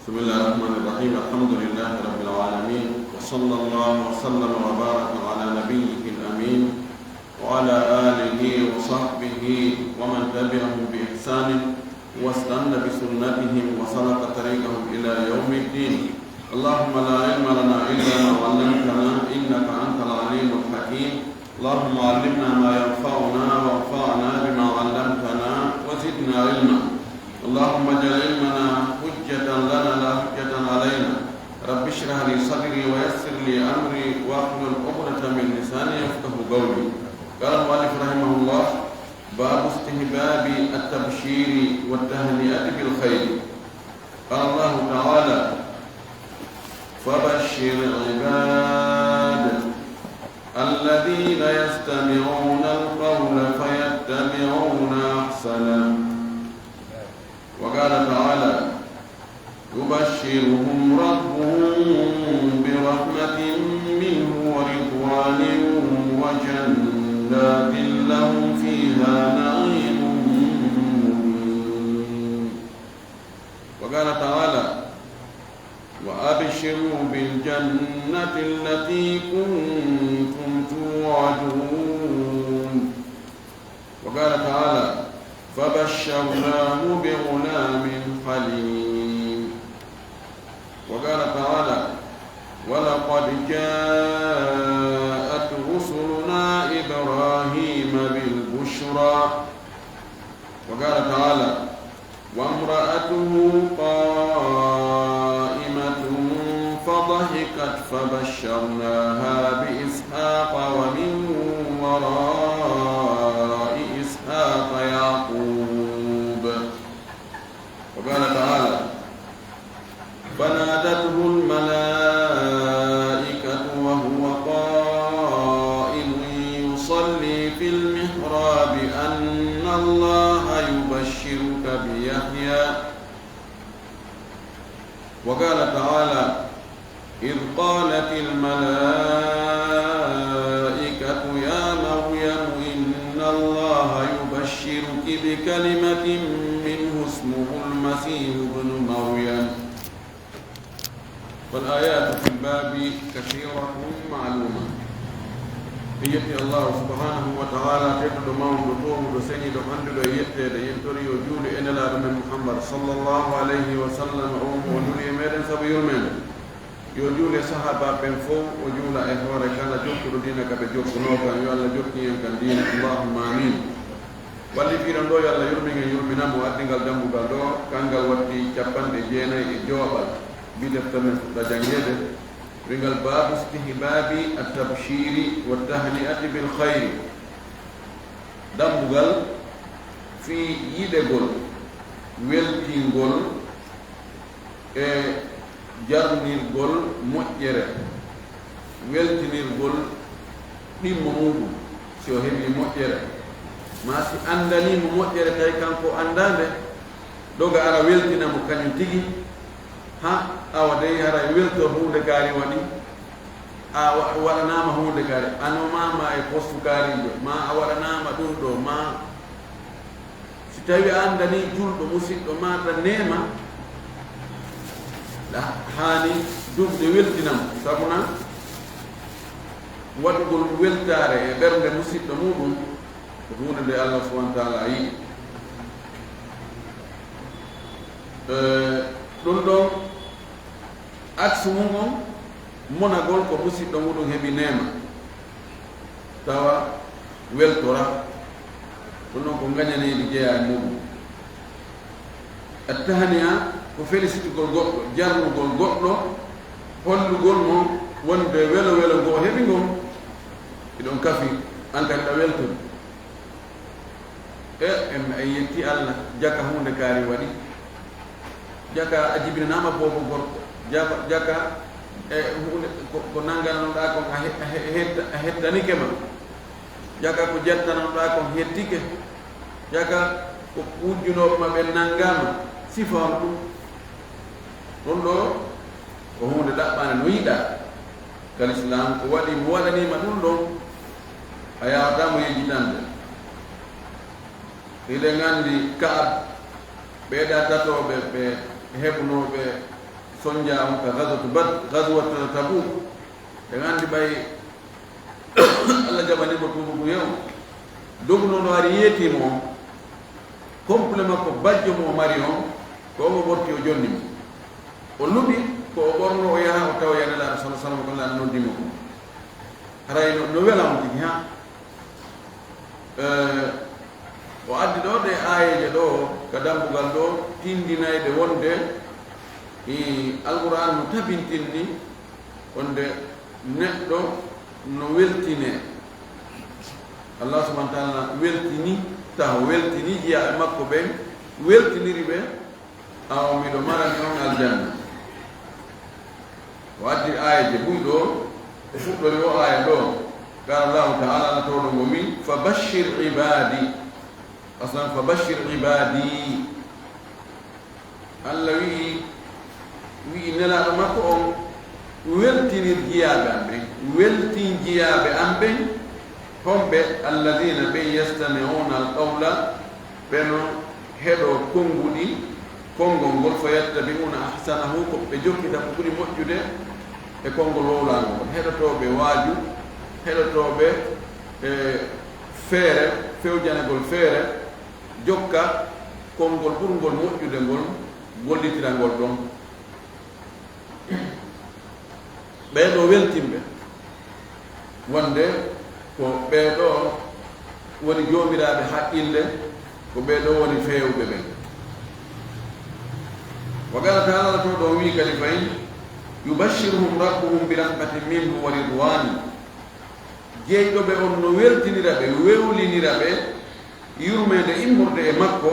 بسم الله الرحمن الرحيم. الحمد لله رب العالمين، وصلى الله وسلم وبارك على نبيه الأمين وعلى آله وصحبه ومن تبعهم بإحسان واستنى بسنتهم وسلك طريقهم إلى يوم الدين. اللهم لا علم لنا إلا ما علمتنا إنك أنت العليم الحكيم. اللهم علمنا ما ينفعنا وانفعنا بما علمتنا وزدنا علما. اللهم اجعل علمنا حجة لنا لا حجة علينا. رب اشرح لي صدري ويسر لي أمري واحلل عقدة من لساني يفقهوا قولي. قال المؤلف رحمه الله: باب استحباب التبشير والتهنئة بالخير. قال الله تعالى: فبشر عباد الذين يستمعون القول فيتبعون أحسنه. وقال تعالى: يبشرهم ربهم برحمة منه ورضوان وجنات لهم فيها نعيم مقيم. وقال تعالى: وأبشروا بالجنة التي كنتم توعدون. وقال تعالى: فبشرناه بغلام حليم. وقال تعالى: ولقد جاءت رسلنا إبراهيم بالبشرى. وقال تعالى: وامرأته قائمة فضحكت فبشرناها بإسحاق ومن وراء إسحاق يعقوب. وقال تعالى: فنادته الملائكة وهو قائم يصلي في المحراب أن الله يبشرك بيحيى. وقال تعالى: إذ قالت الملائكة يا مريم إن الله يبشرك بكلمة منه اسمه المسيح ابن مريم. والآيات في الباب كثيرة معلومة. يأتي الله سبحانه وتعالى تبدو موضوع طوم سيد حمد يأتي ينتري وجود إن لا من محمد صلى الله عليه وسلم ونولي ميرن سبيل من يوجول صحابة بنفو وجول إخوار كان جوكر دينك بجوك نوكا يوالا جوكي يمكن دين. اللهم آمين. واللي في رندو يالا يرمينا مؤدن قلدم بقلدو كان قلوتي جبان دي جينا يجوابا بدفتن تجنجد. رجال باب استحباب التبشير والتهنئة بالخير. دمبغل في يدغول ويلتينغول jarnirgol moƴƴere weltinirgol ɗimmo muɗum si o heɓi moƴƴere ma si andanimo moƴƴere tawi kanko andande ɗoga ara weltinamo kañum tigi ha awa dey hara welto hunde kaari waɗi a waɗanama hunde kaari anomama e postu kaarijo ma a waɗanama ɗum ɗo ma si tawi andani julɗo musidɗo maɗa nema hani dubde weltinam sabuna waɗugol weltare e ɓernde musidɗo muɗum ko hunde nde Allah subhanahu wa ta'ala yi. ɗum ɗon axe mum monagol ko musidɗo muɗum heɓi nema tawa weltora ɗum ɗon ko gañaneɗi jeeya e muɗum. attahaniya ko félicitugol goɗɗo, jarnugol goɗɗo, hollugol mo wonde welo welo ngo heɓi ngol iɗon kafi an kadi ɗa weltoɗo en yetti Allah jaka hunde kaari waɗi jaka a jibinanama bobo gorko jaka e hunde ko nangannoɗa kon a hettanike ma jaka ko jettanoɗa kon hettike jaka ko wujjunoɓe ma ɓe nangama sifam ɗum ɗum ɗo ko hunde ɗaɓɓane no yiɗa kal islam ko waɗi mo waɗanima ɗum ɗon a yawatamo yejjitande. hiɗen gandi Kaab ɓeeɗa tatoɓe ɓe heɓnoɓe sonja ka ghazwat Tabuk dengan dibai Allah jabani mo tubu yow dogno no ari yeti mo complement ko bajjo mo marion ko mo borti o jonni o lubi ko borno o yaha o taw yana la sallallahu alaihi wasallam non dimo haray no wela mo tigi ha o addi do de ayeje do kadambugal do tindinayde wonde alquran no tabintinni wonde neɗɗo no weltine Allah subhanahu wa ta'ala weltini taw weltini jiya makko ɓen weltiniri ɓe aw miɗo marani on aljanna o addi ayeje ɓuyɗo e fuɗɗori o aya ɗo qala Allahu ta'ala na tawɗo ngo min fabashir ibadi aslan fabashir ibadi Allah wi nelaɗo makko on weltinir jiyaɓe an ɓen weltin jiyaɓe an ɓen homɓe alladina ɓe yastamiuna alqawla ɓeno heɗo konguɗi konngol ngol fa yattabiuna ahsanahu ko ɓe jokkita ko ɓuri moƴƴude e konngol wowlago ngol heɗotoɓe waaju heɗotoɓe feere fewjanegol feere jokka konngol ɓurgol moƴƴude ngol gollitirangol ɗon ɓeeɗo weltimɓe wonde ko ɓeeɗo woni joomiraaɓe haqqille ko ɓeeɗo woni feewɓe ɓen wa qala taala to ɗo wi kadi fayin yubashshiruhum rabbuhum bi rahmatin minhu wa ridwani jeyɗoɓe on no weltinira ɓe wewlinira ɓe yurmede immorde e makko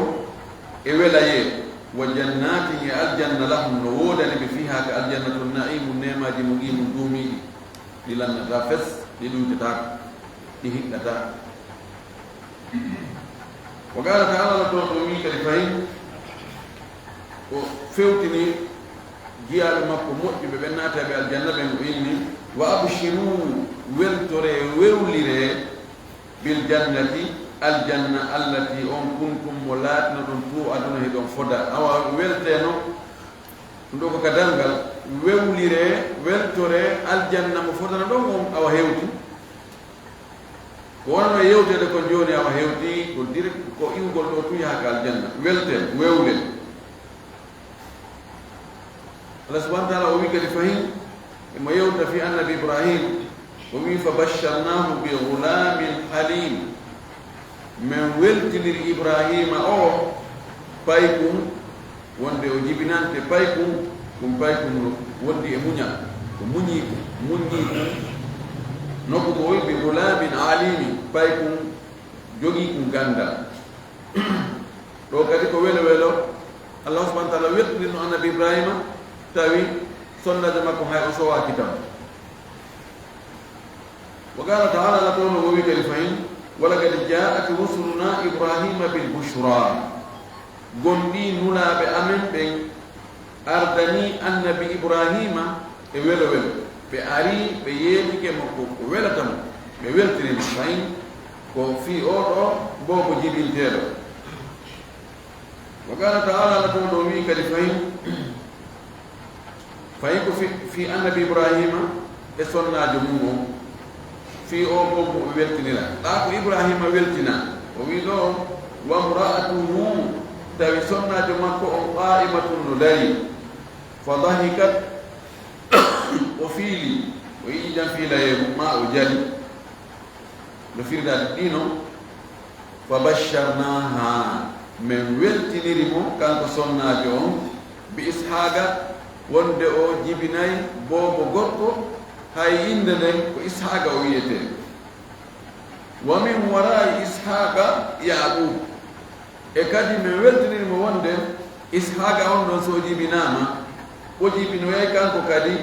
e welaye wa jannatin e aljanna lahum no woodani ɓe fiha ka aljannatu naimu nemaji muqimu duumiɗi ɗi lannata fes ɗi ɗuytatako ɗi hiɗɗata wa qala taala to ɗo wi kadi fayin o fewtini jiyaɓe makko moƴƴuɓe ɓe naataɓe aljanna ɓen o inni wa abshiru weltore wewlire bil jannati aljanna allati on kuntum mo laatino ɗon tu aduna he ɗon foda awa welteno ɗum ɗo ko ka dangal wewlire weltore aljanna mo fodana ɗon on awa hewti ko wonno yewtede ko joni awa hewti ko direct ko iwgol ɗo tu yaha ka aljanna welten wewlen Allah subhanahu wa ta'ala o wi kadi fahin emo yewta fi annabi ibrahim o wi fa basharnahu bi ghulamin halim min weltiniri ibrahima o paykum wonde o jibinante paykum ɗum paykum no wondi e muñal ko muñiikum nokku ko wi bi ghulamin alimi paykum jogii kum gandal ɗo kadi ko welo welo Allah subhanahu wa ta'ala weltinirno annabi ibrahima tawi sonnaje makko hay o sowaki tan wa qala ta'ala la tono wi kadi fayin walaqad ja'at rusuluna ibrahima bil bushra gondi nulaɓe amen ɓen ardani annabi ibrahima e welo welo ɓe ari ɓe yeetike makko ko welatamo ɓe weltinimo fayin ko fi oɗo bo ko jibinteɗo wa qala ta'ala la tono wi kadi fayin fayi ko fi annabi ibrahima e sonnajo mum o fi o bo mo weltinira ɗa ko ibrahima weltina o wi ɗo wa mra'atuhu tawi sonnajo makko on qa'imatun no dari fa dahikat o fiili o yiɗi jam fiilaye ma o jali no firdade ɗino fa basharnaha min weltiniri mo kanko sonnajo on bi ishaqa wonde o jibinayi boobo gorko hay inde nden ko ishaqa o wiyete wa min wara'i ishaqa yaqub e kadi mi weltinirimo wonde ishaqa on ɗon so jibinama o jibinoyay kanko kadi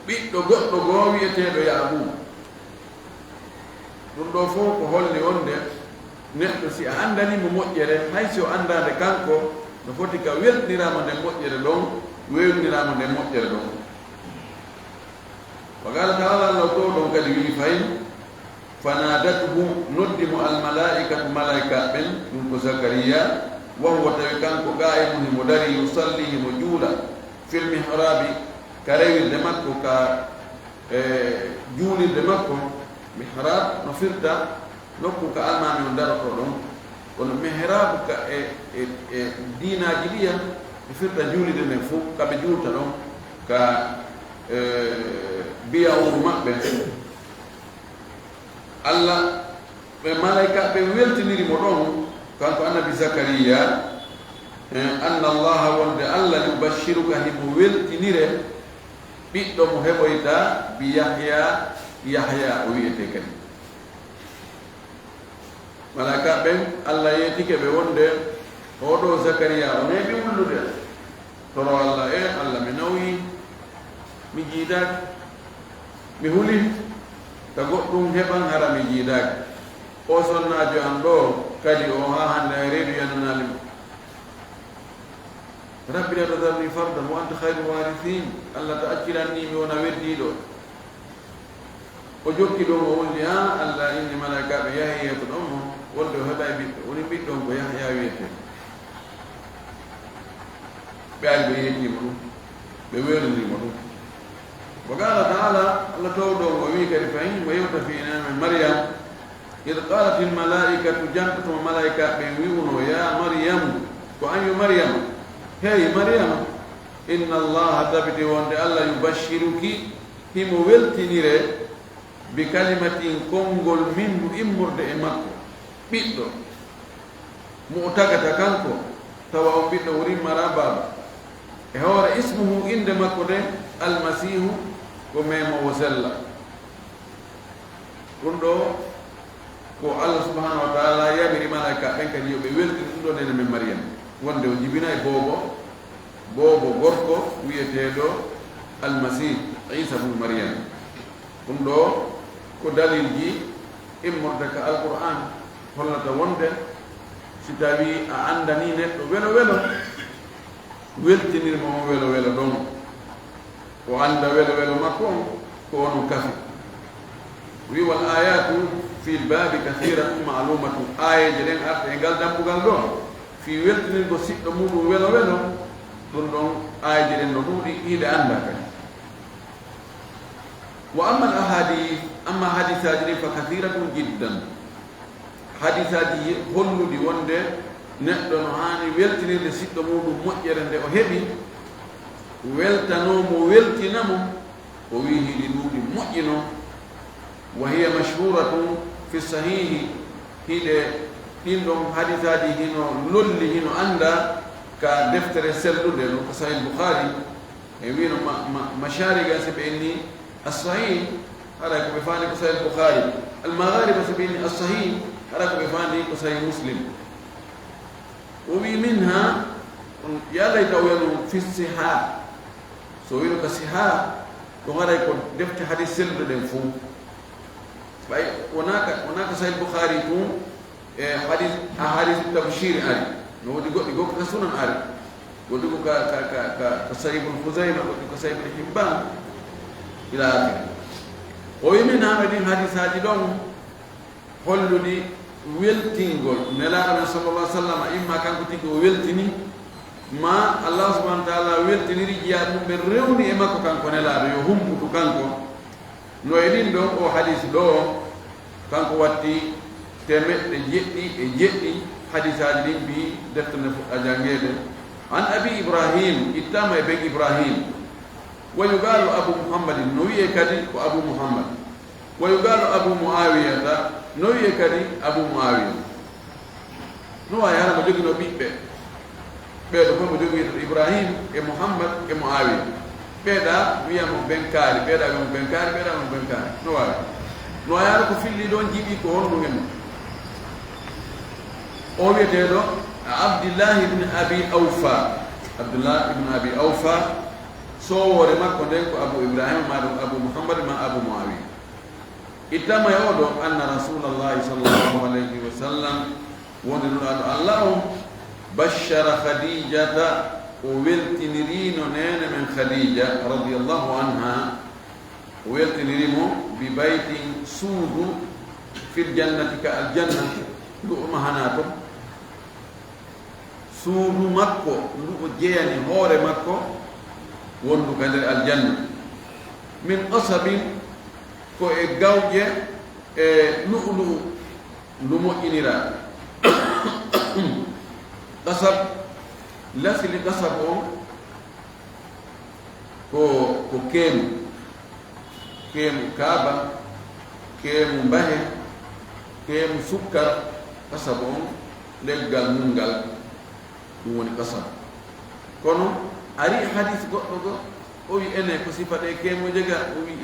ɓiɗɗo goɗɗo goo wiyeteɗo yaqub ɗum ɗo fof ko holli wonde neɗɗo si a andanimo moƴƴere hay si o andade kanko no foti ka weltinirama nden moƴƴere ɗon wewndirama nden moƴƴere ɗon wa qala taala allah to ɗon kadi wi fayin fanadatuhu noddimo almalaikatu malaika ɓen ɗum ko zakariya wa huwa tawi kanko qa'imun himo dari yusalli himo juula fil mihrabi ka rewirde makko ka juulirde makko mihrab no firta nokku ka almami on daroto ɗon kono mihrabu ka e dinaji ɗiya e firta juulide nden fof kaɓe juulta ɗon ka biyawuru maɓɓe allah ɓe malaika ɓe weltinirimo ɗon kanko annabi zakariya anna allaha wonde allah yubashiruka himo weltinire ɓiɗɗo mo heɓoyta bi yahya o wiyete kadi malaika ɓen allah yeetike ɓe wonde oɗo zakariya o neeɓi wullude toro allah allah mi nawi mi jiidaki mi huli ka goɗɗum heɓan hara mi jiidaki o sonnajo an ɗo kadi o ha hande a reedu yananalimo rabbi la tadarni fardan wa anta khayru warithin allah ta accirannimi wona weddiɗo o jokki ɗon o wolli allah inni malaikaɓe yahiya to ɗon mo wonde o heɓa ɓiɗɗo woni ɓiɗɗon ko yahya wiyete ɓe ari ɓe yettimo ɗum ɓe wernirimo ɗum wa qala taala allah towɗon o wi kadi fayin mo yewta fi inami maryam id qalat il malaikatu jantatoma malaika ɓe wiwno ya maryam ko anyo maryam hey maryam inna allaha tabiti wonde allah yubashiruki himo weltinire bi kalimatin konngol mindu immurde e makko ɓiɗɗo mo tagata kanko tawa on ɓiɗɗo wurimmara baba e hoore ismuhu inde makko de almasihu ko memowo sella ɗum ɗo ko allah subhanahu wa taala yamiri malaika ɓen kadi yoɓe weltini ɗum ɗo nene men maryam wonde o jibina e boobo gorko wiyeteɗo almasih isa bnu maryam ɗum ɗo ko dalilji immorde ka alqur'an hollata wonde si tawi a andani neɗɗo welo welo weltinirmo on welo welo ɗon o anda welo welo makko on ko onon kafi wi wal ayatu fi lbabi kathiratum ma'lumatu ayeje ɗen arde e ngal dambugal ɗo fi weltinirgo siɗɗo muɗum welo welo ɗum ɗon ayeje ɗen no ɗuuɗi hiide anda kadi wa amma al ahadith amma hadisaji ɗin fa kathiratum jiddan hadisaji holluɗi wonde neɗɗo no hani weltinirde siɗɗo muɗum moƴƴere nde o heɓi weltanomo weltinamo o wi hiɗi ɗuuɗi moƴƴino wa hiya mashhuratun fi sahihi hiɗe ɗin ɗon hadisaji hino lolli hino anda ka deftere sellude no ko sahih bukhari e wino mashariga so ɓe inni as-sahih haɗa ko ɓe fandi ko sahih bukhari al-maghariba so ɓe inni as-sahih haɗa ko ɓe fandi ko sahih muslim o wi minha yalayta o wiyano fi siha so wino ko siha ɗo haɗay ko defte hadis sellude ɗen fo ɓay wonaka sahih bukhari tum e hadis tabshir ari no woodi goɗɗi goɗɗi ka sunan ari goɗɗi ko ka sahih ibn Khuzaimah goɗɗi ko sahih ibn Hibban ila akhiri o wi min haɓe ɗin hadisaji ɗon holluɗi weltingol nelaɗo men sallallah alih w sallam imma kanko tigi o weltini ma allah subahana wa taala weltiniri jiyaɗi mum ɓe rewni e makko kanko nelaɗo yo humputu kanko no e ɗin ɗon o hadis ɗo kanko watti temeɗɗe jeɗɗi hadisaji ɗin mbi deftene fuɗɗa jangede an abi ibrahim ittama e ɓen ibrahim wa yugalu abu muhammadin no wiye kadi ko abu muhammad wa yugalu abu muawiyata no wiye kadi abu muawiya no wawi hara mo jogino ɓiɓɓe ɓeeɗo fof mo jogui ibrahim e muhammad e muawiya ɓeeɗa wiyamo benkari ɓeeɗa wiyamo benkari ɓeeɗa wiyamo benkari no wawi no wawi hara ko filli ɗon jiiɓi ko honɗumemo o wiyeteɗo abdillahi ibne abi awfa abdullah ibne abi awfa sowore makko nden ko abu ibrahima ma ɗum abu muhammad ma abu muawiya ittama e oɗo anna rasulallahi sallllahu alayhi wa sallam wonde nuɗaɗo allah o bashara khadijata o weltinirino nene men khadija radiallahu anha o weltinirimo bi baytin suudu fil jannati ka aljanna ndu o mahana to suudu makko ndu o jeyani hoore makko wondu ka nder aljanna min qasabin ko e gawje e lu'lu lu moƴƴinira qasab lasili qasab o ko keemu kaaba keemu mbahe keemu sukkar qasab on leggal mungal ɗum woni qasab kono ari hadis goɗɗo go o wi ene ko sifate keemo jega o wi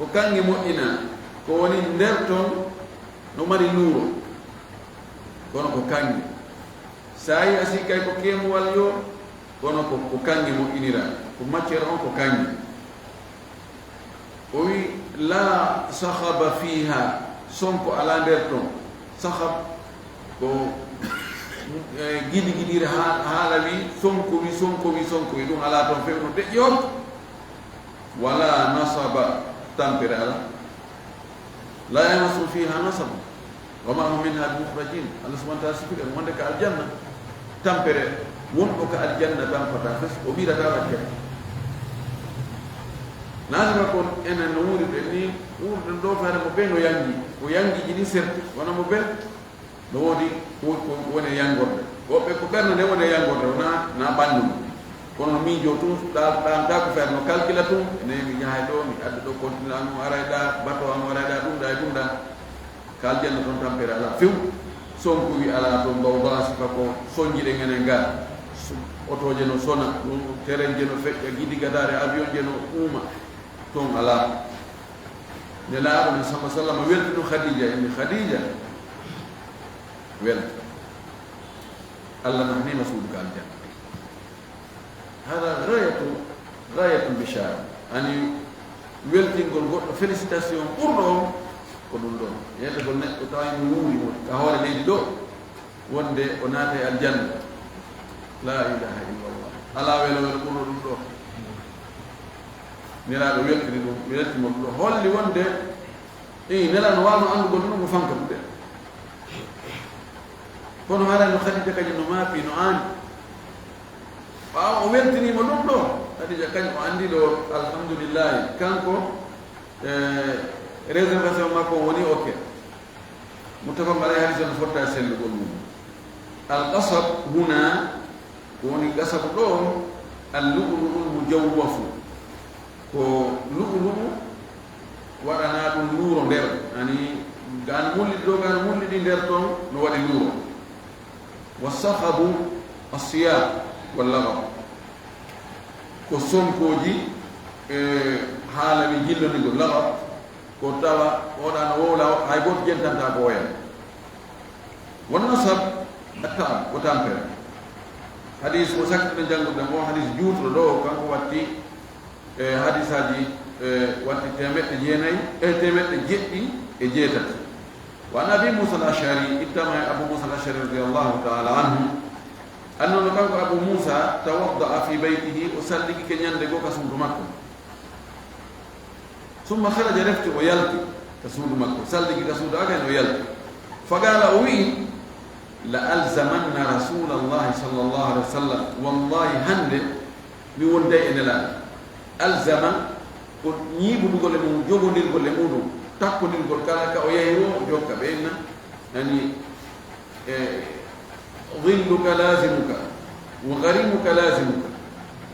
o kanŋe moƴƴina ko woni nder ton no mari luuro kono ko kanŋe sa yi a sikkay ko keemuwal yo kono ko kanŋe moƴƴinira ko matiére on ko kanŋe o wi la sahaba fiha sonko ala nder ton sahab ko giɗigiɗire haala wi sonko wi ɗum ala toon few no deƴƴoon wala nasaba tampere ala la yamasu fiha nasabu wa ma hum minha bimukhrajin allah subahana taala sifiri ɗum wonde ko aljanna tampere wonɗo ko aljanna tampata fes o ɓirata wacce naatata kon enen no wuuriɗen ni wuurden ɗo feere mo ɓe no yangi ko yangiji ɗi serti wona mo ɓe no woodi woni yangorde woɓɓe ko ɓernde nde woni yangorde na ɓanndu mum kono no miijo tun ɗamta ko feere no calcula tun ene mi yahay ɗo mi adda ɗo continue an arayɗa bateau an arayɗa ɗumɗa e ɗumɗa ka aljanna toon tampere ala few sonko wi ala to mbawɗa sifa ko soñjiɗe ngene ngar otoje no sona terrain je no feƴƴa gidigadare avion je no uuma toon ala nde laaɗo ne sala sallam welti ɗum khadija emi khadija welta allah nahnima suudu ka aljanna hada gayatu bichara ani weltingol goɗɗo félicitation ɓurɗo on ko ɗum ɗon yeytagol neɗɗo tawa mo wuuri mo ka hoore leydi ɗo wonde o naata e aljanna la ilaha illallah ala welo ɓurɗo ɗum ɗo nelaaɗo weltini ɗum weltimo ɗum ɗo holli wonde nela no wawno andugol ɗum mo fanka ɗum ɗe kono haala no khadija kañum no maapi no aani ɓaawa o weltinimo ɗum ɗo khadija kañum o anndi ɗo alhamdulillahi kanko réservation makko woni okke muttafaq alayhi hadis no fotta sellugol mum alqasab huna ko woni qasab ɗo allu'lu'ul mujawwafu ko lu'lu'u waɗana ɗum luuro nder ani gano mulliɗi ɗo gano mulliɗi nder toon no waɗi luuro wa sahabu asiyab wallagam ko sonkoji haala mi jillodigo lagam ko tawa oɗa no wowla hay goto jentanta ko woyan won nasab attaab o tampere hadis o sakkiɗo janngude mo hadis juutuɗo ɗo kanko watti hadisaji watti temeɗɗe jeɗɗi e jeetati wa an abi musa al ashari ittama e abou musa al ashari radiallahu taala anhu annono kanko abou musa tawadda'a fi baytihi o salliki ke ñande goo ka suudu makko summa haraja refti o yalti ka suudu makko salliki ka suudu agayn o yalti fagala o wi'i la alzamanna rasulallahi sallllahu alih wa sallam wallahi hande mi wonday e nelaaɗo alzama ko ñiiɓuɗugol e mum jogondirgol e muɗum takkodirgol kala ka o yahi o jokka ɓenna nani dhilluka lazimuka wa garimuka lazimuka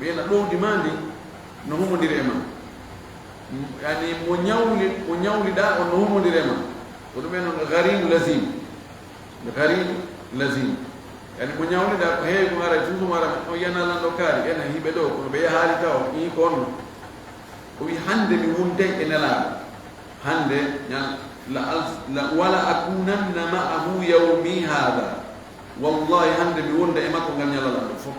ɓena ɗowdi ma ndi no humodiri e ma yani mo ñawliɗa on no humodiri e ma ko ɗumen on garimu lazim lazim yani mo ñawliɗa ko heewi ko ara toujours ara o yanalanɗo kaari ena hiɓe ɗo kono ɓe yahaali taw ɗi ko onno o wi hande mi wondey e nelaaɗo hande wala akunanna ma'ahu yawmi hada wallahi hande mi wonda e makko ngal ñalalanɗo fof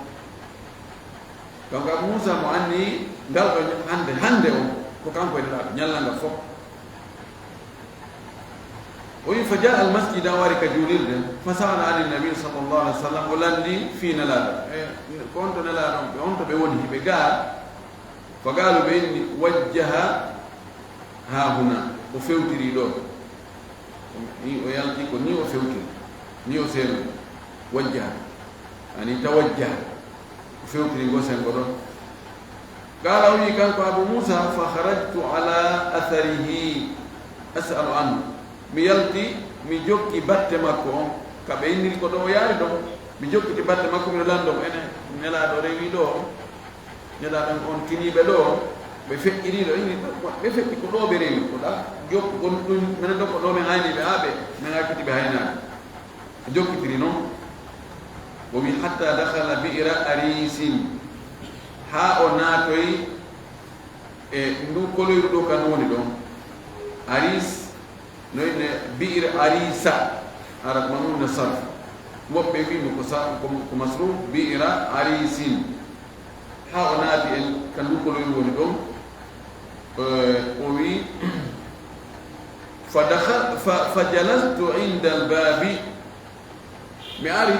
donc abou moussa mo anni ngal ɗo hande o ko kanko e nelaaɗo ñallangal fof o wi fa jaa al masjida wari ka juulirde fa sa'ala ani nabi sallllahu alih wa sallam o landi fi nelaaɗo ko on to nelaaɗo ɓe on to ɓe woni hiɓe gaar fa gaalu ɓe inni wajjaha ha huna o fewtiri ɗo ni o yalti ko ni o fewtiri ni o seeno wajjaha ani tawajjaha o fewtiri go sengo ɗon قال وي كان أبو موسى فخرجت على أثره أسأل عنه ميلتي ميجوكي بات مكو كبيني الكدو ياري دو ميجوكي بات مكو من لاندو أنا نلا دو ريوي دو نلا دم أون كني بدو بفكري دو إني بفكري كدو بريوي كدا جوك كون من دو كدو من عيني بأبي من أكتي بهاينا جوكي ترينو وبي حتى دخل بئر أريس ها onatoi ndu koloyru do kan woni do aris noyne bi'r arisa arab manun nasarf wobbe wi ko sa ko masruf bi'ra arisin ha onati en kan ndu koloyru woni do o wi فجلست عند الباب mi ari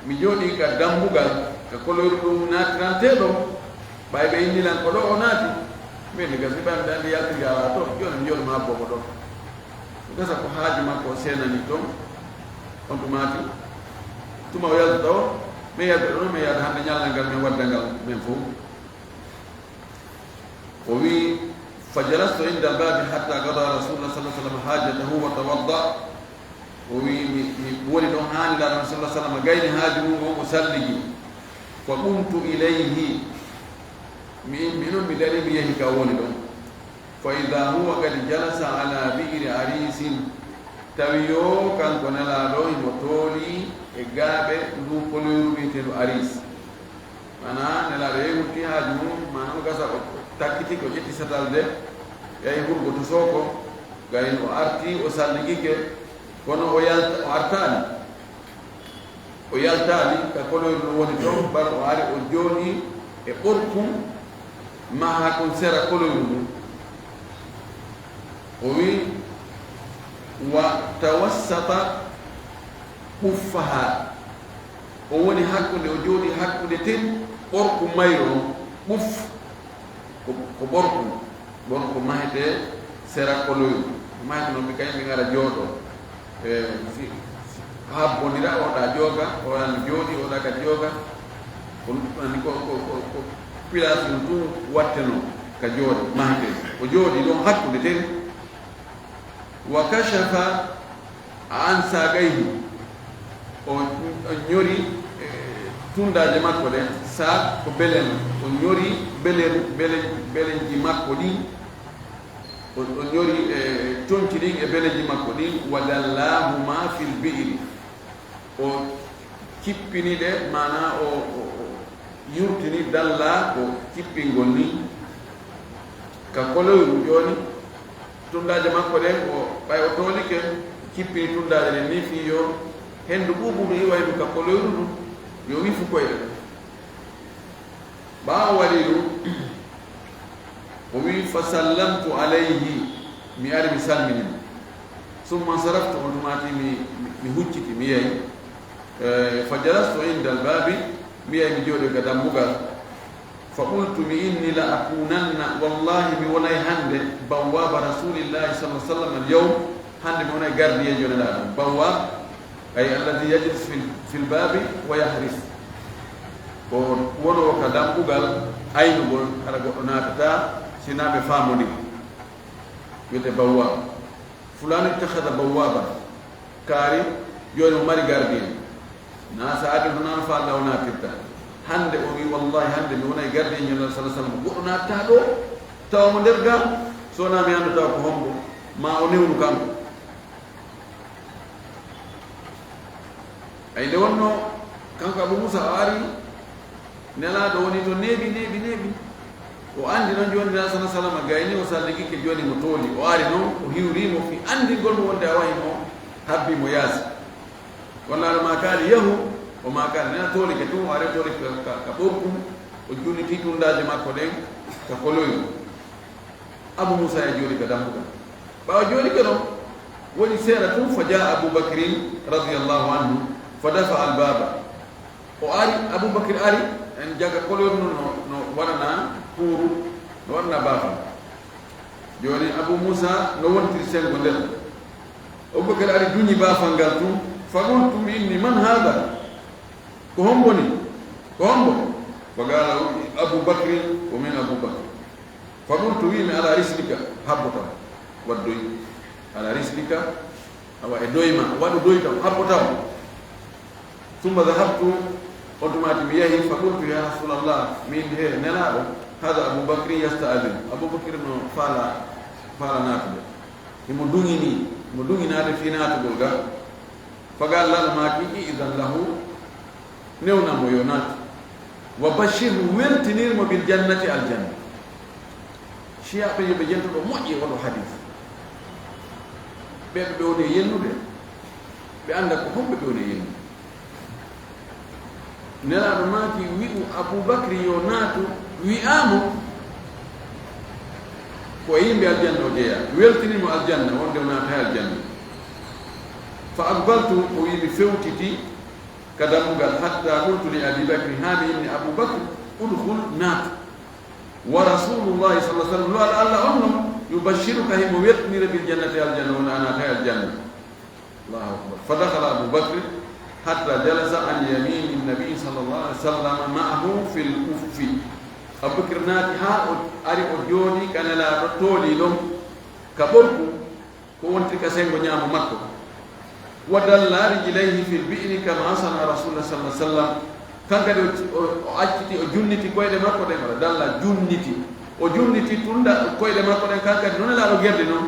mi jodi ka dambugal ka koloyru dum natrante do bay be indi lan ko do onati men ga siban dan ya tiga to jon ma bobo do gasa ko haaji makko sena ni to on tumati tuma yal do me ya do me ya hande nyalla ngal me wadda ngal men fu o wi fajalastu inda al-bab hatta qada rasulullah sallallahu alaihi wasallam hajatahu wa tawadda o wi mi woni do hani la rasulullah sallallahu alaihi wasallam gayni haaju mo musalligi fa qumtu ilayhi minun midari biyahi ka woni don fa idha huwa qad jalasa ala bi'r arisin tawiyo kan konala do motoli e gabe ndu koloyru bitelu aris mana nela rewti haju mana gasa ko takiti ko jetti satalde yai burgo to soko gayin o arti o salligike kono o yaltani ka koloyru woni don bar o ari o joni e orkum ma kon sera koloyru owi wa tawassata uffaha o woni hakkunde o jodi hakkunde ten borku mayro uf ko borku mahete sera koloyru mahete no bi kay mi ngara jodo ha bonira o da joga o an jodi o da ka joga ko pilas ndu watteno ka jodi mahde o jodi don hakkude ten wa kashafa an sagayhi o nyori tundaje makko de sa ko belen o nyori belen ji makko di o nyori tonci din e belen ji makko di wadallahu ma fil bi'ri o kippini de mana o yurtini dalla ko kippingol ni ka koloyru joni tundaje makko de o bay o toli ke kippini tundaje de ni fi yo hendu bubu ni way ka koloyru yo wi fu koy ba waliru o wi fa sallamtu alayhi mi ari mi salmini summa saraftu automati mi hucciti mi yayi fa jalastu inda al-babi mi ay mi jodi ga dambugal fa qultu mi inni la akunanna wallahi mi wonay hande bawwaba rasulillahi sallallahu alaihi wasallam al-yawm hande mi wonay gardiye joni la bawwab ay alladhi yajlis fil babi wa yahris ko wono ka dambugal aynugol ara goddo natata sinabe famodi wete bawwab fulani takhada bawwaba kari joni mari gardiye na saade non fa Allah wona titta hande o wi wallahi hande mi wona garde ni sallallahu alaihi wasallam goddo na ta do taw mo derga so na mi andu taw ko hombo ma o newnu kanko ay de wonno kanko Abu Musa ari nela do woni to nebi o andi non joni sallallahu alaihi wasallam gayni o salligi ke joni mo toli o ari non o hiwri mo fi andi gol mo wonde awayi mo habbi mo yasi wala ma kali yahu o ma kali na toli ke tu are toli ka borkum o juni titundaje makko den ka koloyo Abu Musa ya jodi ka dambuga ba o jodi ke non woni sera tu faja Abu Bakr radiyallahu anhu fadafa al-baba o ari Abu Bakr ari en jaga koloyo no warana puru no warana baba joni Abu Musa no wonti sengo ndel Abu Bakr ari duñi ba fangal tu فقلت إني من هذا كهمبني كهمب وقال أبو بكر ومن أبو بكر فقلت ويمي على رسلك حبطا والدوي على رسلك أو الدويما والدويتا حبطا ثم ذهبت قلت ما تبيه فقلت يا رسول الله من هي نلعب هذا أبو بكر يستأذن أبو بكر فالا ناتب مدوني ناتب في ناتب فقال لا ما كي إذن له نونا ميونات وبشره ويلتنير بالجنة الجنة شيء أبي بجنة مؤي ولا حديث بيبدوني ينو بأنك هم بيبدوني ينو نلا ماكي ويو أبو بكر يوناتو ويامو وين بالجنة وجيا ويلتني مع الجنة وندونا في الجنة فأقبلت ويبي فوتتي كدام قال حتى قلت لأبي بكر هذه ابن أبو بكر ادخل نات ورسول الله صلى الله عليه وسلم قال الله أنه يبشرك هم ويثمر بالجنة الجنة وأنا في الجنة الله أكبر فدخل أبو بكر حتى جلس عن يمين النبي صلى الله عليه وسلم معه في الكف أبو بكر نات ها أري أجوني كان لا تولي لهم كبركو كونتي كسينغو نيامو مكو ودل رجليه في البئر كما صنع رسول الله صلى الله عليه وسلم كان كده أجتي أجنتي كويد ما كده مرة دل جنتي أجنتي توندا كويد ما كده كان كده نون لا رجال دينه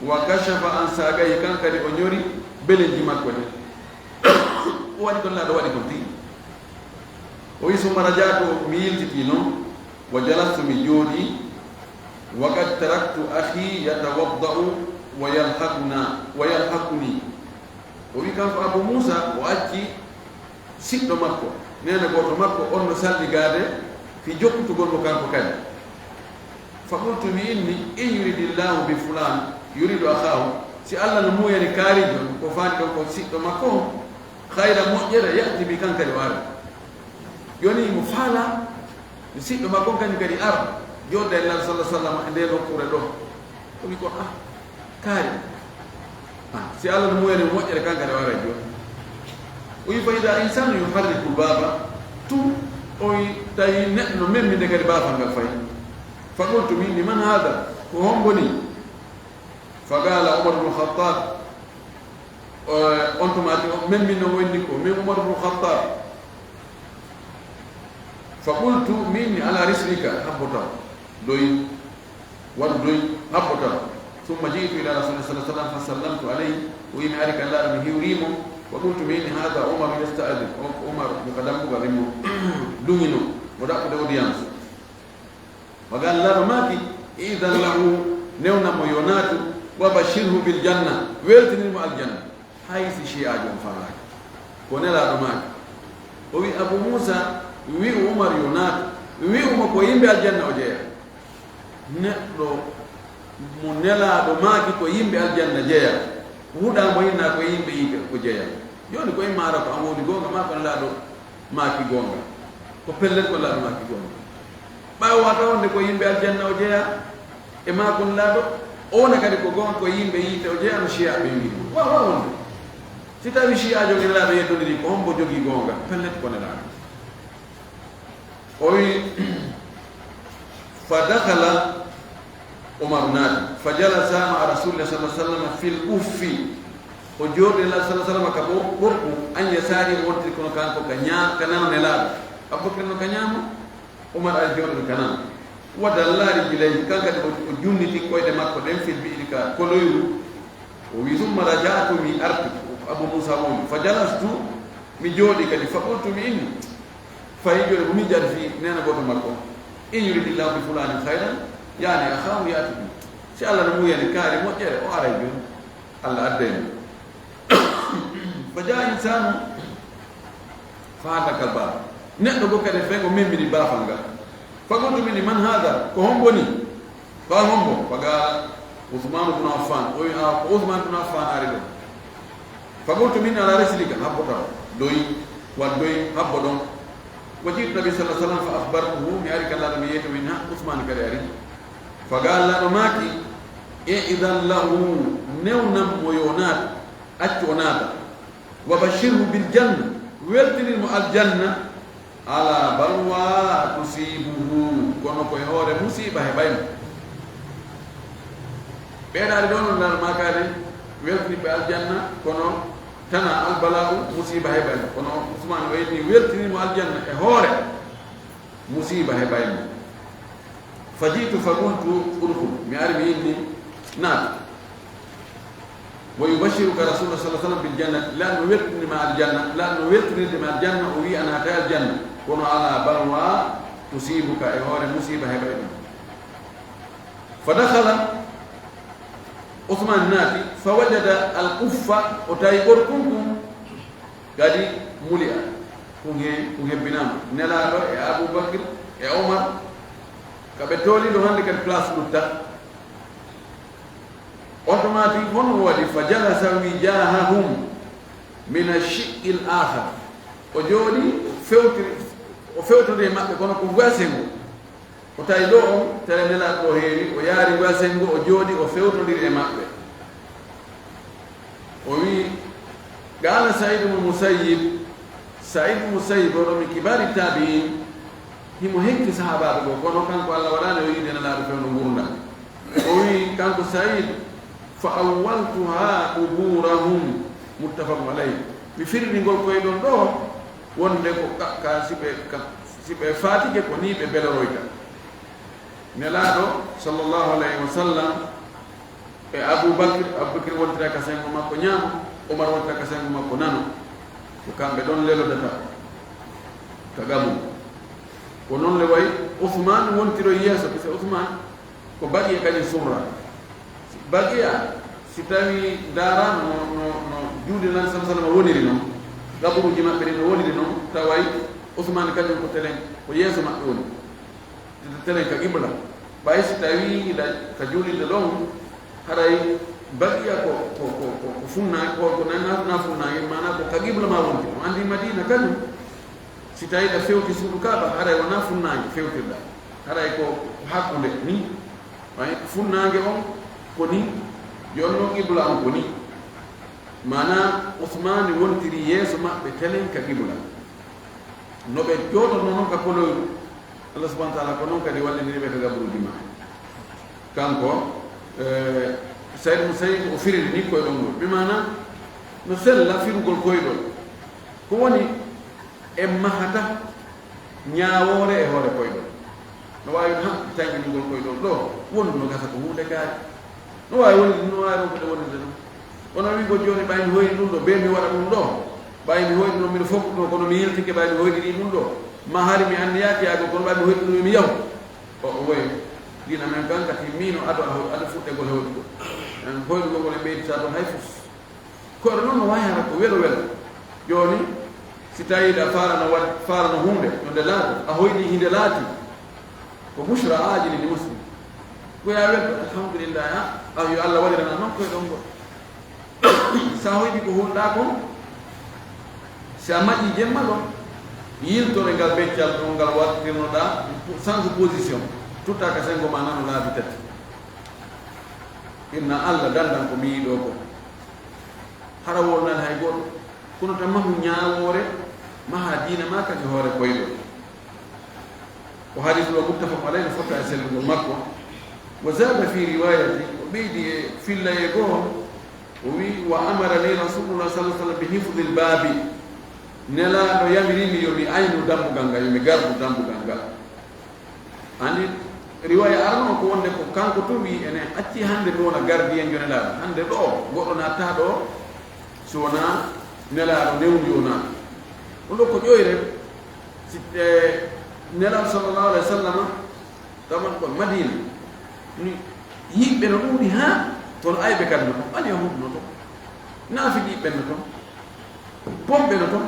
وكشف عن ساقيه كان كده أنيوري بلنجي ما كده وادي كنا لا وادي كنتي ويسوم رجعت ميل تكينو وجلست مجودي وقد تركت أخي يتوضأ ويلحقني وي كان أبو موسى وأجي سيدو مكو نينا غوتو مكو أون سالدي غادي في جوكو تقول مكان كان فقلت إني إن يريد الله بفلان يريد أخاه سي الله نمو يعني كاريج وفاني دونكو سيدو مكو خير مؤجر يأتي بكان كالوار يوني مفالا سيدو مكو كان كالي أرض جود الله صلى الله عليه وسلم عندي لو كوردو ويقول كاريج si Allah no muere moƴƴere kankane wara joni o wi fa ida insanu yuharriku baba tu oyi tawi neɗɗo no memminde kadi baafal ngal fayi fa qultu minni man hada ko homboni fa qala Umar ibn Khattab on tomati memmin no wonni ko min Umar ibn Khattab fa qultu minni ala rislika habbota doyi waɗu doyi habbota ثم جئت إلى رسول الله صلى الله عليه وسلم فسلمت عليه وإن أرك الله من هيريمو وقلت من هذا عمر يستأذن عمر مقدم قريمو دونينو وداك دوديانس وقال لا ماكي إذا له نونا ميونات وبشره بالجنة ويلتني مع الجنة حيث شيء أجل فراك ونلا ماكي وي أبو موسى وي عمر يونات وي عمر كوين بالجنة وجيه نقلو mo nelaɗo maaki ko yimɓe aljanna jeeya huɗamo hinna ko yimɓe yiɓe ko jeeya joni koye maara ko an woni gonga ma ko nelaɗo maaki gonga ko pellet ko nelaɗo maaki gonga ɓawa tawde ko yimɓe aljanna o jeeya e ma ko nelaɗo ona kadi ko gonga ko yimɓe yiite o jeeya no chiyaɓe wi wawa wonde si tawi chiyajo ko nelaɗo yeddodiri ko hombo jogui gonga pellet ko nelaɗo o wi fa dakala عمر نادي فجلس مع رسول الله صلى الله عليه وسلم في الكف وجود الله صلى الله عليه وسلم كبر أن يساري ورتي كنا كان كنا نلاد أبو بكر كنا عمر أجود كنا ودلار بلي كان كده جنتي كوي دمك كده في البيت كلويرو ويزوم رجعت من أرض أبو موسى بول فجلست مجودي كده فقلت مني فيجوا مجد في نانا بوت مكو إن يريد الله بفلان خيرا يعني أخاه يأتي به سي الله نمو يعني كاري مؤجر وعريب الله أدين فجاء إنسان فهذا الباب نحن بكرة فيكم من بني بافنغا فقلت مني من هذا كهم بني قال هم فقال عثمان بن عفان عثمان بن عفان أريد فقلت مني على رسلك حبطا دوي ودوي حبطا وجئت النبي صلى الله عليه وسلم فأخبرته بأرك الله لم يأتي منها عثمان كريم فقال لا ماكي إذا له نونا ويونات أتونات وبشره بالجنة ويلتني الجنة ala balwa tusibuhu kono koye hoore musiba heɓaymo ɓeeɗaade ɗo non ndar makade weltiniɓe aljanna kono tana albala'u musiba heɓaymo kono Usmane wayni weltinimo aljanna e hoore musiba heɓaymo fajitu faqultu udkhul mi ari mi inni naat wa yubashiruka rasulullah sallallahu alaihi wasallam bil jannati la no weltinima aljanna la no weltinirde aljanna o wi ana ta aljanna kono ala balwa tusibuka e hoore musiba heɓaymo fa dakhala Uthman naati fa wajada al uffa o tawi ɓorkunkum kadi mulia ko hebbinama nelaɗo e Aboubacry e Omar kaɓe tooliɗo hannde kadi place ɗutta automatique hono waɗi fa jalasa wijahahum min achiqi l akhar o jooɗi o fewtode e maɓɓe kono ko wasengo o tawi ɗo on tere nelaɗo ɗo heewi o yaari wasengo o jooɗi o fewtodiri e maɓɓe o wi qala Saïd ibn Musayyib oɗo mi kibari tabiin himo hekki sahabaɓe ɗo kono kanko Allah waɗani o yiide nelaɗo fewno gurda o wi kanko Saïd fa awwaltuha quburahum muttafaqun alayhi mi firɗingol koye ɗon ɗo wonde ko ka siɓe fatike ko ni ɓe beloroyta nelaɗo sallllahu alayhi wa sallam e Aboubacry wontira ka sengo makko ñaamo Omar wontira ka sengo makko nano ko kamɓe ɗon lelodata ka gamu ko noon le way Ousmane wontiro yeeso parce que Ousmane ko baƴi e kañum sumra baqiya si tawi darama no juuɗe nan sa sallam woniri noon gaɓuruji maɓɓe ɗi no woniri noon taway Ousmane kañum ko telen ko yeeso maɓɓe woni telen ka qibla ɓay si tawi ka juulide ɗon haray baqiya ko funnaki ko na funnaki mana ko ka qibla ma wonti o andi Madina kañum si tawi ɗa fewti suudu Kaaba haray wona funnaki fewtirɗa haray ko hakkude ni way funnage on ko ni jonno qibla on ko ni mana Ousmane wontiri yeeso maɓɓe telen ka qibla no ɓe jooɗono noon ka koloyru Allah subhanahu wa ta'ala ko noon kadi wallidiriɓe ka gaburuji ma kanko Saïd Musayyib o firiri ni koye ɗon ngol ɓe mana no sella firugol koyɗol ko woni e mahata ñawoore e hoore koyɗol no wawi tañƴinigol koyɗol ɗo wondu no gasa ko hunde gaari no wawi wonide no wawi ronkude wonide ɗum wono wi ko joni ɓay mi hoyni ɗum ɗo be mi waɗa ɗum ɗo ɓay mi hoyni ɗo mbiɗa foftu ɗo kono mi yiltike ɓay mi hoyɗiri ɗum ɗo ma haari mi anniyaki yaago kono ɓay mi hoyɗi ɗum mi yaw o woyi dina men kan kati mino aɗa fuɗɗegol hewɗugo hoyɗugol ngol e ɓeydita toon hay fof koɗo noon no wawi hara ko welo welo joni si tawi ɗa farano hunde no nde laati a hoyɗi hinde laati ko bushra ajili li muslim koya welɗo alhamdulillah a yo Allah waɗirana noon koye ɗon ngol sa hoyɗi ko hulɗa kon si a maƴƴi jemma ɗon yiltore ngal beccal ɗon ngal wattirnoɗa sans position tutta ka sengo ma nano laabi tati inna Allah dandan ko mi yiɗo ko hara wonnan hay goɗɗo kono tan mahu ñawoore maha diina ma kadi hoore koyɗo o hadis ɗo muttafaq alayhi fotta e sellugol makko wa zada fi riwayati o ɓeydi e filla e goo o wi wa amara ni rasulullah sallallahu alaihi wasallam bi hifdhi l baabi nelaɗo yamirimi yomi aynu dambugal ngal yomi gardu dambugal ngal andi riwaya arno ko wonde ko kanko to wi ene acci hande mi wona gardien jo nelaɗo hande ɗo goɗɗo natta ɗo so wona nelaɗo newni o naata ɗum ɗo ko ƴoyre si nelaɗo sallllahu alayhi wa sallam taman kon Madina ni yiɓɓe no ɗuuɗi ha toon ayɓe kadi no toon ɓali yahudu no toon naafiɗi yiɓɓen no toon pomɓe no toon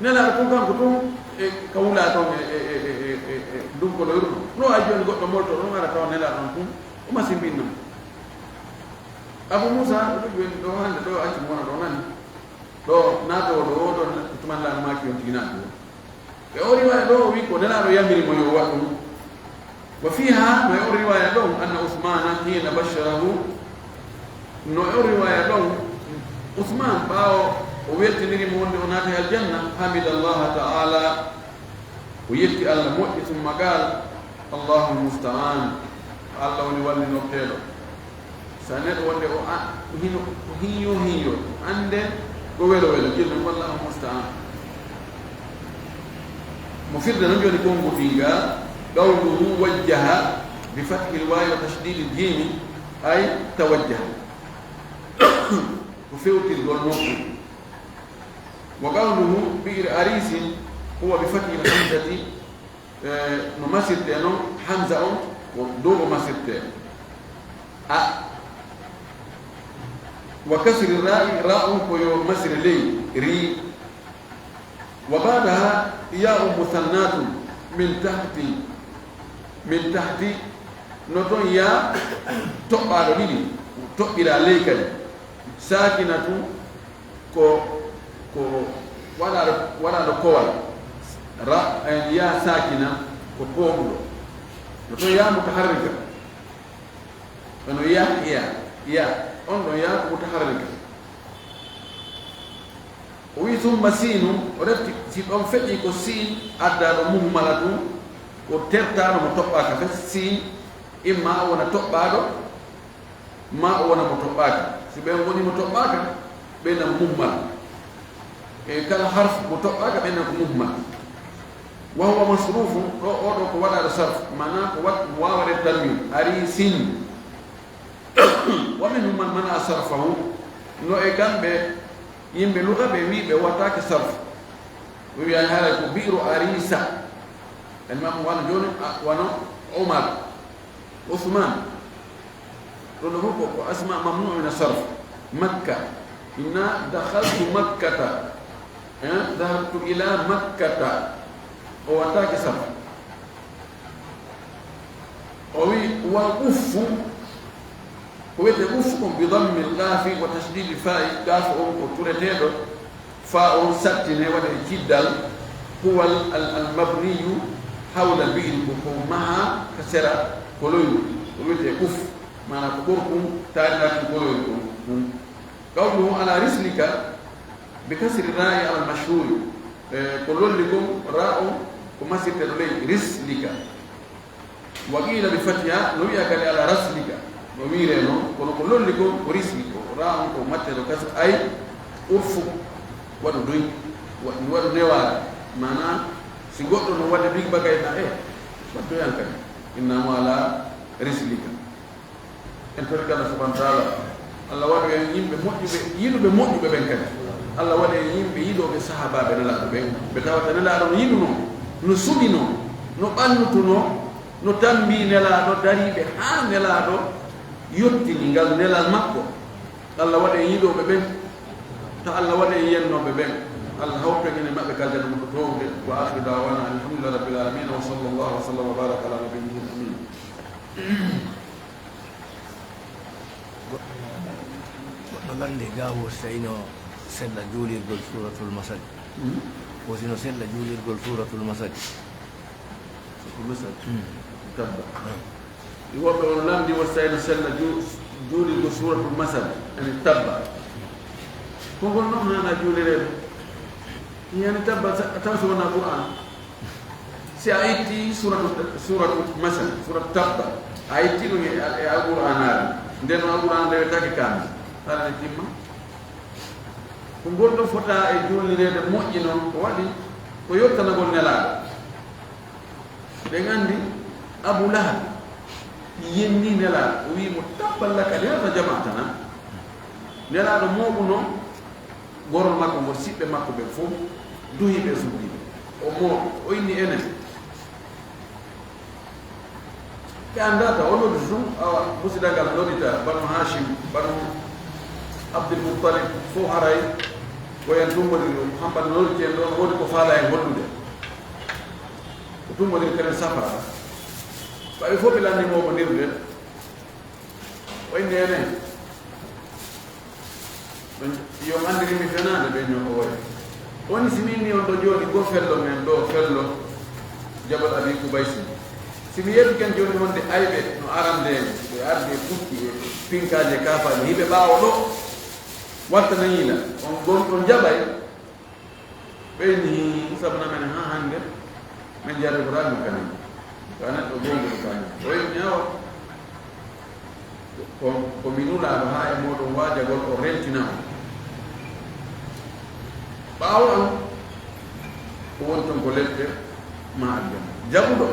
nelaɗo kon kanko toon e ka wula toon e dunkoɗo yurno no ay joni goɗɗo molto ɗon ara tawa nelaɗo on tum o masi mbinno Abou Moussa ɗo joni ɗo hande ɗo acci mo wona ɗo nani ɗo naatowo ɗo o ɗon tuman laano maki on tigi naati e o riwaya ɗo o wi ko nelaɗo yamirimo yo waɗ ɗum wa fiha no e o riwaya ɗon anna Ousmana hina basharahu no e o riwaya ɗon Ousmane ɓaawo o weltinirimo wonde o naata e aljanna hamidallaha ta'ala ويتي الله موئي ثم قال الله المستعان الله ولي نبتلو سنة ولي هيو عندن قويلو كلمة والله المستعان مفيد نجو لكم بفيقا قوله وجه بفتح الواي وتشديد الجيم أي توجه وفوت الظلموك وقوله بئر أريس هو بفتح الحمزة نمسد حمزة ودوغ مسد وكسر الراء راء ويمسر لي ري وبعدها ياء مثنات من تحت نوتون يا تقبل لي تقبل عليك ساكنة كو ولا كوال را يا ساكنة كو بوغلو نوتون يا متحركة انه يا انه يا متحركة وي ثم سين ورفت في دون فدي كو سين ادا مهملatu ko tertano mo tobbaka fe sin imma wona tobbado ma wona mo tobbaka si be woni mo tobbaka be na mummal e kala harf mo tobbaka be na mummal wa huwa masruf do ko wada sarf mana ko wat wawre tanwin ari sin wa minhum man asrafahu no e kambe yimbe luga be wi be watake sarf wi ya hala ko bi'ru arisa المام وانا جون وانا عمر عثمان رنهوكو اسماء ممنوع من الصرف مكة إنا دخلت مكة ذهبت إلى مكة واتاك صرف وأف ويتأفكم بضم الغاف وتشديد الفاء غاف وترتيدو فاء سكن وده جدل هو المبني حول البئر مع كسرة كلوي ويتي كف معنى كوركم تاريخ كلوي قوله على رسلك بكسر الراء على المشهور كلون لكم راء ومسك تلوي رسلك وقيل بفتحها نويا قال على رسلك وميرنو كلون لكم ورسلك راء ومتى كسر اي ارفق ودوي ونوار معنى si goddo no wadde big bagay na batto yanka inna wala rislika en to kala subhanahu wa ta'ala Allah wadi yimbe moddibe ben kadi Allah wadi yimbe yidobe sahaba be la be tawata la do yiduno no subino no bannutuno no tambi nela do daribe ha nela do yotti ngal nela makko Allah wadi yidobe ben ta Allah wadi yennobe ben الله هو بيننا ما بقال لنا مكتوب وآخر دعوانا الحمد لله رب العالمين وصلى الله وسلم وبارك على نبينا الأمين. Magan de gawo saino sella julir gol suratul masad. Wasino sella julir gol suratul masad. Suratul masad. Tabba. Iwa berulang di wasaino sella julir gol suratul masad. Ani tabba. Kungkol no na julir يعني تبت تنسون القرآن سأيتي سورة مثلا سورة تبت أيتي من القرآن هذا دين القرآن ده تاكي كامل هذا نتيما كنقول فتا يجول لنا مؤمنون وادي ويوتا نقول نلا dengan di Abu Lahab yemni nela wi mutabal lak ala jamaatana nela do mobuno gorol makko ngor sibbe makko be fof duhi be zubbi o mo o inni ene kandata wolo zum awa musida gal lodita banu hashim banu abdul muttalib fo haray ko yan tumodi muhammad lolti en don wodi ko faala en hollude ko tumodi kene safara bay fo be landi mo ko dirde o inni ene yo andiri mi fenade be ñoo ko woy woni simini on do joni go fello men do fello jabal abi kubaysi simi yebi ken joni wonde aybe no arande be arde fukki e pinkaje kafa ni be baawo do watta nayila on gon on jabay be ni sabna men ha hande men jarre Qur'an kan kana to gongo kan o nyawo ko minula ha e modo waja gol o rentina bawo ko wonton ko ledde ma aljam jabudo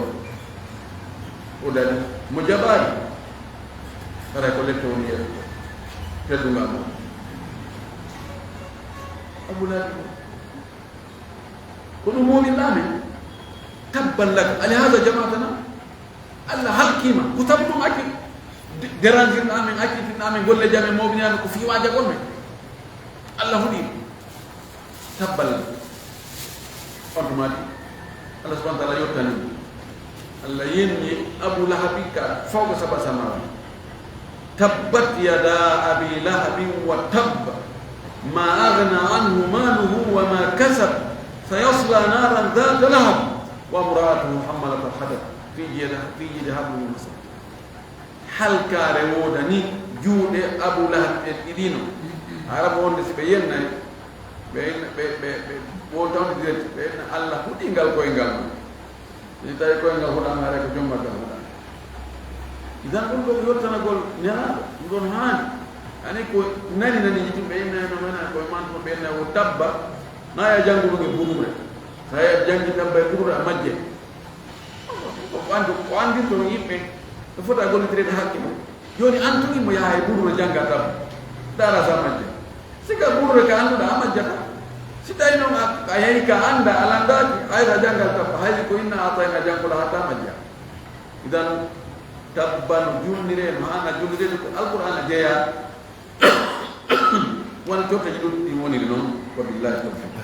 o dal mo jabari ara ko ledde woni e teddu ngam abula ko dum woni lami tabban lak ali hada jama'atana alla halkima ko tabdum akil deranjir amen akiti amen golle jame mawbini amen ko fi waja gonme Allah hudi tabbal automati Allah subhanahu wa ta'ala yotani Allah yenni Abu Lahabika fawqa sab'a samawat tabbat yada abi lahabin wa tabb ma aghna anhu maluhu wa ma kasab sayasla naran dhata lahab wa imra'atuhu hammalat al-hatab fi jidha min masad halkare woda ni juude Abu Lahab e idino arabo wonde sibe yenna be wonta on direct be Allah hudingal ko engal ni tay ko engal hoda ngare ko jomma ga hoda idan dum ko yottana gol nyaa ngon han ani ko nani yitumbe yenna no mana ko man ko be na o tabba na ya jangu ngi burure saya jangi tabba burure amajje ko andi to yippe to fota gol trade hakkimo joni antuni mo yahay burure janga tab dara samajje sika burure ka andu da amajjata sidai no ayai ka anda alanda ay janga tab hayli ko inna atayna jangula hatta majja idan tabban junnire maana junnire ko alquran jeya wala to ka jidu woni non ko billahi tawfiq